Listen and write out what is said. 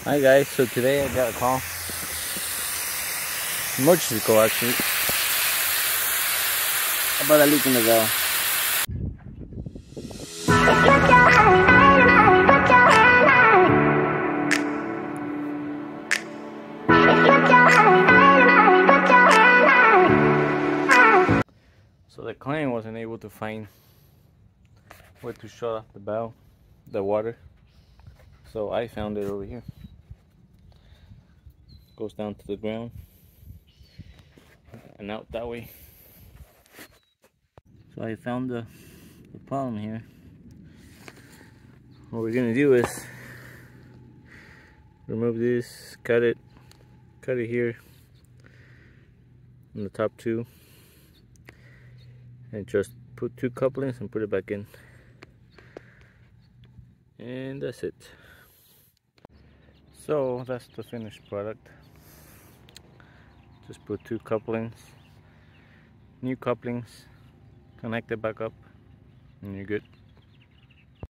Hi guys, so today I got a call, emergency call actually, about a leak in the valve. So the client wasn't able to find where to shut off the valve, the water, so I found it over here. Goes down to the ground and out that way. So I found the problem here. What we're gonna do is remove this, cut it here on the top two, and just put two couplings and put it back in, and that's it. So that's the finished product. Just put two couplings, new couplings, connect it back up, and you're good.